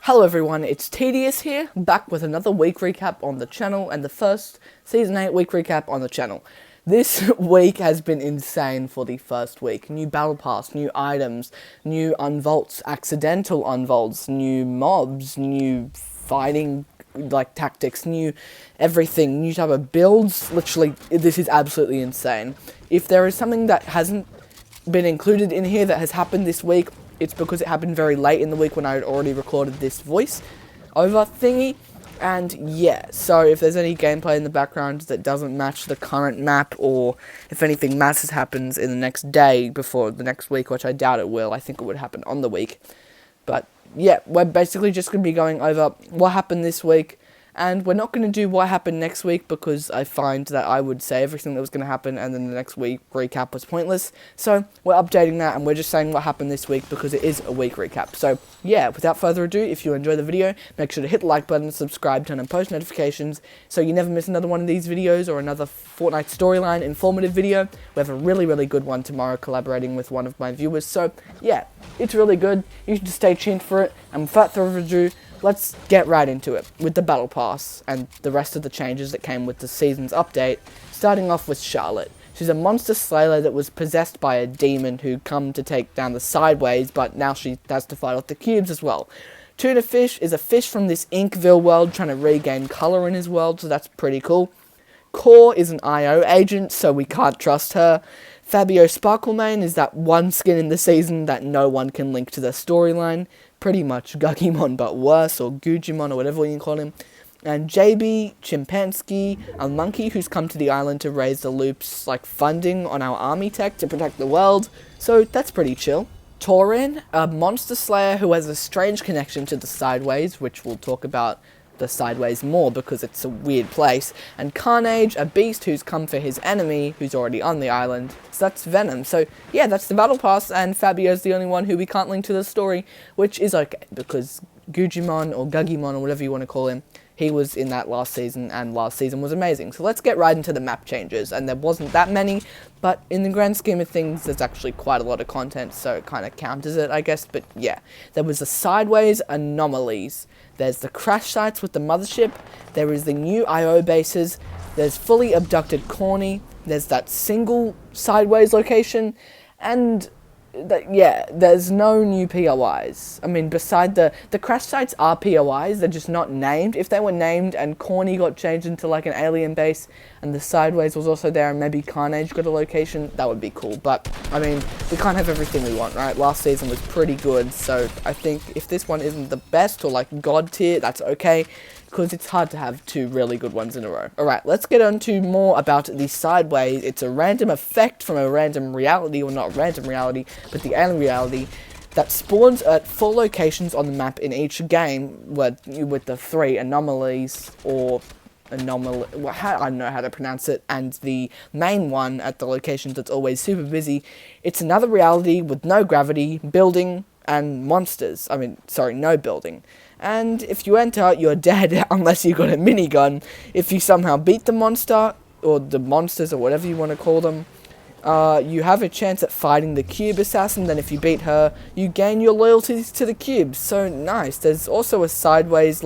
Hello everyone, it's Tedious here, back with another week recap on the channel, and the first Season 8 week recap on the channel. This week has been insane for the first week. New battle pass, new items, new unvaults, accidental unvaults, new mobs, new fighting tactics, new everything, new type of builds. Literally, this is absolutely insane. If there is something that hasn't been included in here that has happened this week, it's because it happened very late in the week when I had already recorded this voice over thingy. And yeah, so if there's any gameplay in the background that doesn't match the current map, or if anything massive happens in the next day before the next week, which I doubt it will, I think it would happen on the week. But yeah, we're basically just going to be going over what happened this week. And we're not going to do what happened next week, because I find that I would say everything that was going to happen and then the next week recap was pointless. So we're updating that, and we're just saying what happened this week because it is a week recap. So yeah, without further ado, if you enjoy the video, make sure to hit the like button, subscribe, turn on post notifications so you never miss another one of these videos or another Fortnite storyline informative video. We have a really good one tomorrow, collaborating with one of my viewers. So yeah, it's really good. You should stay tuned for it. And without further ado, let's get right into it with the battle pass and the rest of the changes that came with the season's update, starting off with Charlotte. She's a monster slayer that was possessed by a demon who come to take down the sideways, but now she has to fight off the cubes as well. Tuna Fish is a fish from this Inkville world trying to regain colour in his world, so that's pretty cool. Core is an IO agent, so we can't trust her. Fabio Sparklemane is that one skin in the season that no one can link to the storyline. Pretty much Gugimon but worse, or Gugimon, or whatever you call him. And JB Chimpanski, a monkey who's come to the island to raise the loop's funding on our army tech to protect the world. So that's pretty chill. Tauren, a monster slayer who has a strange connection to the Sideways, which we'll talk about the Sideways more because it's a weird place. And Carnage, a beast who's come for his enemy who's already on the island. So that's Venom. So yeah, that's the battle pass, and Fabio's the only one who we can't link to the story, which is okay because Gugimon or Gugimon or whatever you want to call him, he was in that last season, and last season was amazing. So let's get right into the map changes, and there wasn't that many, but in the grand scheme of things, there's actually quite a lot of content, so it kind of counters it, I guess. But yeah, there was the Sideways anomalies. There's the crash sites with the mothership. There is the new IO bases. There's fully abducted Corny. There's that single Sideways location, and yeah, there's no new POIs. I mean, beside the crash sites are POIs, they're just not named. If they were named and Corny got changed into an alien base, and the Sideways was also there, and maybe Carnage got a location, that would be cool. But I mean, we can't have everything we want, right? Last season was pretty good, so I think if this one isn't the best or god tier, that's okay, because it's hard to have two really good ones in a row. Alright, let's get on to more about the Sideways. It's a random effect from a random reality, or not random reality, but the alien reality, that spawns at 4 locations on the map in each game, with the 3 anomalies, or anomaly, I don't know how to pronounce it, and the main one at the locations that's always super busy. It's another reality with no gravity, building, and monsters. I mean, sorry, no building. And if you enter, you're dead unless you got a minigun. If you somehow beat the monster, or the monsters, or whatever you want to call them, you have a chance at fighting the cube assassin. Then if you beat her, you gain your loyalties to the cubes. So nice. There's also a Sideways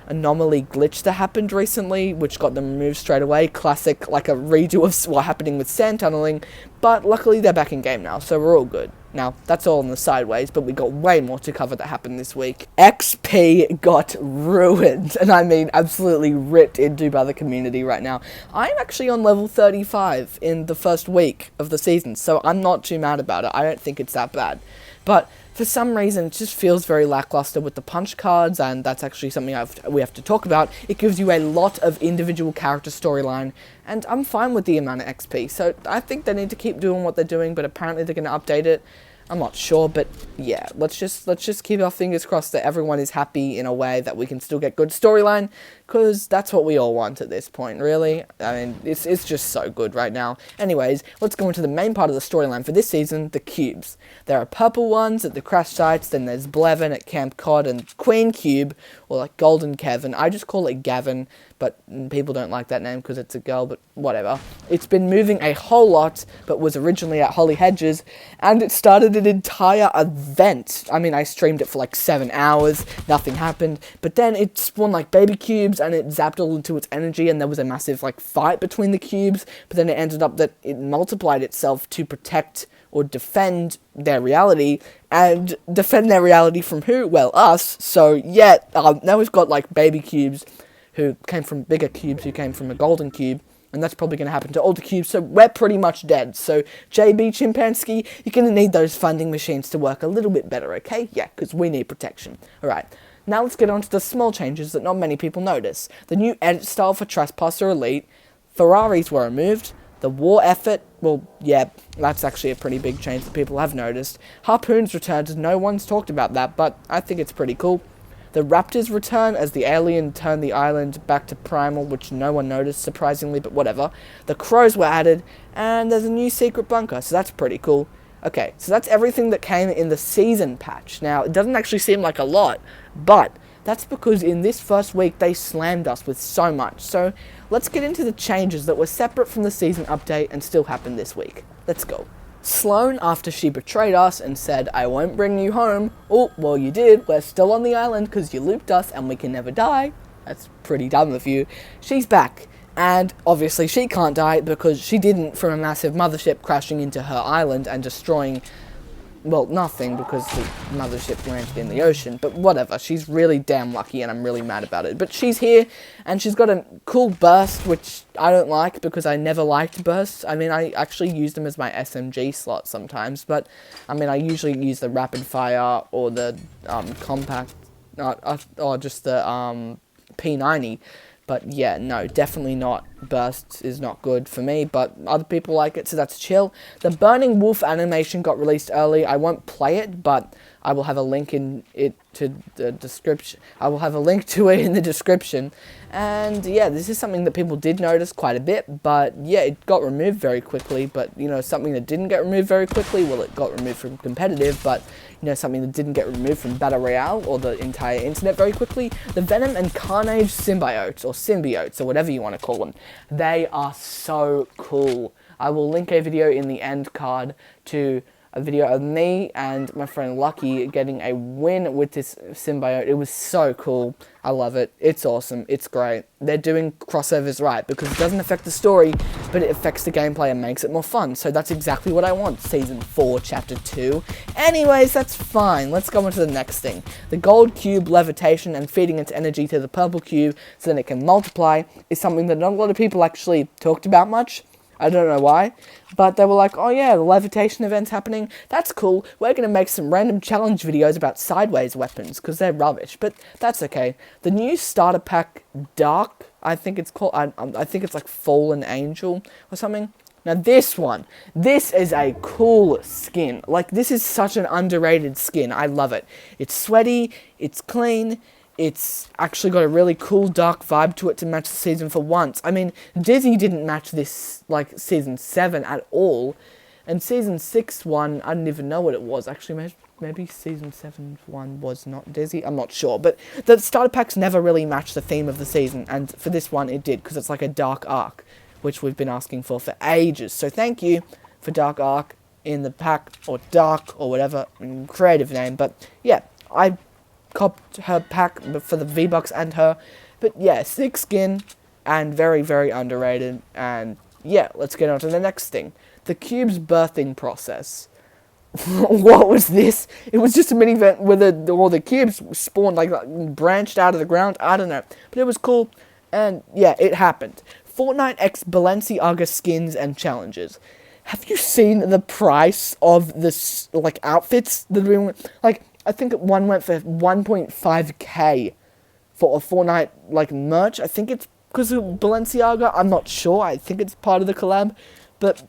anomaly glitch that happened recently, which got them removed straight away. Classic, a redo of what happening with sand tunneling, but luckily they're back in game now, so we're all good. Now, that's all on the Sideways, but we got way more to cover that happened this week. XP got ruined, and I mean absolutely ripped into by the community right now. I'm actually on level 35 in the first week of the season, so I'm not too mad about it. I don't think it's that bad. But for some reason, it just feels very lackluster with the punch cards, and that's actually something we have to talk about. It gives you a lot of individual character storyline, and I'm fine with the amount of XP. So I think they need to keep doing what they're doing, but apparently they're going to update it. I'm not sure, but yeah, let's just keep our fingers crossed that everyone is happy in a way that we can still get good storyline, because that's what we all want at this point, really. I mean, it's just so good right now. Anyways, let's go into the main part of the storyline for this season, the cubes. There are purple ones at the crash sites, then there's Blevin at Camp Cod, and Queen Cube, or Golden Kevin. I just call it Gavin, but people don't like that name because it's a girl, but whatever. It's been moving a whole lot, but was originally at Holly Hedges, and it started an entire event. I mean, I streamed it for like 7 hours, nothing happened, but then it spawned like baby cubes, and it zapped all into its energy, and there was a massive like fight between the cubes, but then it ended up that it multiplied itself to protect or defend their reality, and defend their reality from who? Well, us. So yeah, now we've got like baby cubes who came from bigger cubes who came from a golden cube, and that's probably going to happen to all the cubes, so we're pretty much dead. So, JB Chimpanski, you're going to need those funding machines to work a little bit better, okay? Yeah, because we need protection. Alright, now let's get on to the small changes that not many people notice. The new edit style for Trespasser Elite, Ferraris were removed, the war effort, well, yeah, that's actually a pretty big change that people have noticed. Harpoons returned, no one's talked about that, but I think it's pretty cool. The Raptors return as the alien turned the island back to primal, which no one noticed, surprisingly, but whatever. The crows were added, and there's a new secret bunker, so that's pretty cool. Okay, so that's everything that came in the season patch. Now, it doesn't actually seem like a lot, but that's because in this first week, they slammed us with so much. So, let's get into the changes that were separate from the season update and still happened this week. Let's go. Sloane, after she betrayed us and said, I won't bring you home. Oh, well you did, we're still on the island because you looped us and we can never die. That's pretty dumb of you. She's back, and obviously she can't die because she didn't from a massive mothership crashing into her island and destroying, well, nothing because the mothership landed in the ocean, but whatever, she's really damn lucky and I'm really mad about it. But she's here, and she's got a cool burst, which I don't like because I never liked bursts. I mean, I actually use them as my SMG slot sometimes, but I mean, I usually use the rapid fire or the compact, or just the P90. But yeah, no, definitely not. Burst is not good for me, but other people like it, so that's chill. The Burning Wolf animation got released early. I won't play it, but I will have a link in it to the description. I will have a link to it in the description. And yeah, this is something that people did notice quite a bit, but yeah, it got removed very quickly. But you know, something that didn't get removed very quickly, well, it got removed from competitive, but you know, something that didn't get removed from Battle Royale or the entire internet very quickly, the Venom and Carnage symbiotes, or whatever you want to call them. They are so cool. I will link a video in the end card to a video of me and my friend Lucky getting a win with this symbiote. It was so cool. I love it. It's awesome. It's great. They're doing crossovers right because it doesn't affect the story, but it affects the gameplay and makes it more fun. So that's exactly what I want. Season 4, Chapter 2. Anyways, that's fine. Let's go on to the next thing. The gold cube levitation and feeding its energy to the purple cube so then it can multiply is something that not a lot of people actually talked about much. I don't know why, but they were like, oh yeah, the levitation event's happening, that's cool, we're going to make some random challenge videos about sideways weapons, because they're rubbish, but that's okay. The new starter pack, Dark, I think it's called, I think it's like Fallen Angel or something. Now this is a cool skin, like this is such an underrated skin, I love it. It's sweaty, it's clean, it's actually got a really cool dark vibe to it to match the season for once. I mean, Dizzy didn't match this, like, Season 7 at all. And Season 6 one, I didn't even know what it was. Actually, maybe Season 7 one was not Dizzy. I'm not sure. But the starter packs never really matched the theme of the season. And for this one, it did, because it's like a dark arc, which we've been asking for ages. So thank you for Dark Arc in the pack, or Dark, or whatever, creative name. But yeah, I copped her pack for the V-Bucks and her. But yeah, sick skin and very, very underrated. And yeah, let's get on to the next thing. The cube's birthing process. What was this? It was just a mini event where all the cubes spawned, like branched out of the ground. I don't know. But it was cool. And yeah, it happened. Fortnite X Balenciaga skins and challenges. Have you seen the price of this, like, outfits that we went, like, I think one went for 1.5k for a Fortnite, like, merch. I think it's because of Balenciaga. I'm not sure. I think it's part of the collab. But,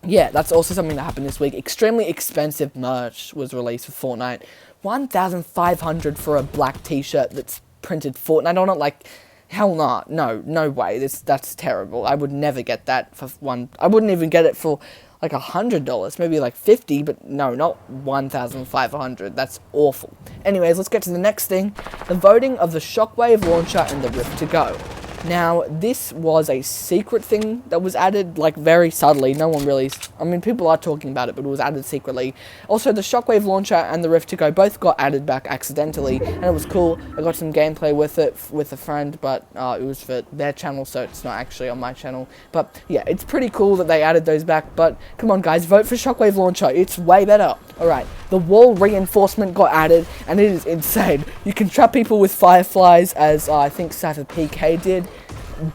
yeah, that's also something that happened this week. Extremely expensive merch was released for Fortnite. 1,500 for a black t-shirt that's printed Fortnite on it. Like, hell not. No way. That's terrible. I would never get that for one. I wouldn't even get it for like $100, maybe like 50, but no, not 1,500. That's awful. Anyways, let's get to the next thing. The voting of the Shockwave launcher and the Rift to Go. Now, this was a secret thing that was added, like, very subtly. No one really... I mean, people are talking about it, but it was added secretly. Also, the Shockwave Launcher and the Rift to Go both got added back accidentally, and it was cool. I got some gameplay with it with a friend, but it was for their channel, so it's not actually on my channel. But, yeah, it's pretty cool that they added those back, but come on, guys, vote for Shockwave Launcher. It's way better. Alright, the wall reinforcement got added, and it is insane. You can trap people with fireflies, as I think Cypher PK did.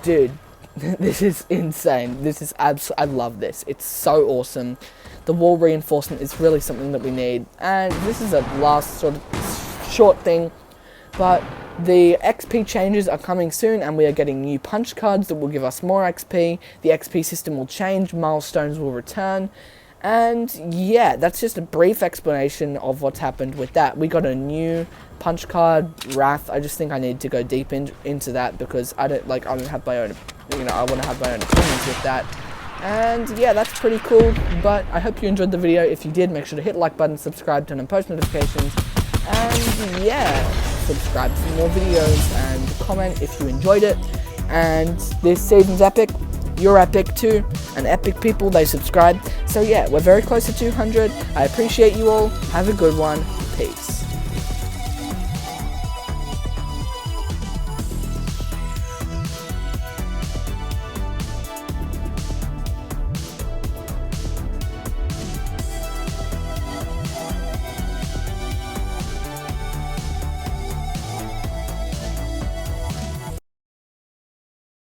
Dude, this is insane. This is I love this. It's so awesome. The wall reinforcement is really something that we need. And this is a last sort of short thing, but the XP changes are coming soon, and we are getting new punch cards that will give us more XP. The XP system will change, milestones will return. And yeah, that's just a brief explanation of what's happened with that. We got a new punch card, Wrath. I just think I need to go deep into that, because I don't have my own, I want to have my own opinions with that. And yeah, that's pretty cool. But I hope you enjoyed the video. If you did, make sure to hit the like button, subscribe, turn on post notifications, and yeah, subscribe for more videos and comment if you enjoyed it. And this season's epic. You're epic too, and epic people, they subscribe. So yeah, we're very close to 200. I appreciate you all. Have a good one. Peace.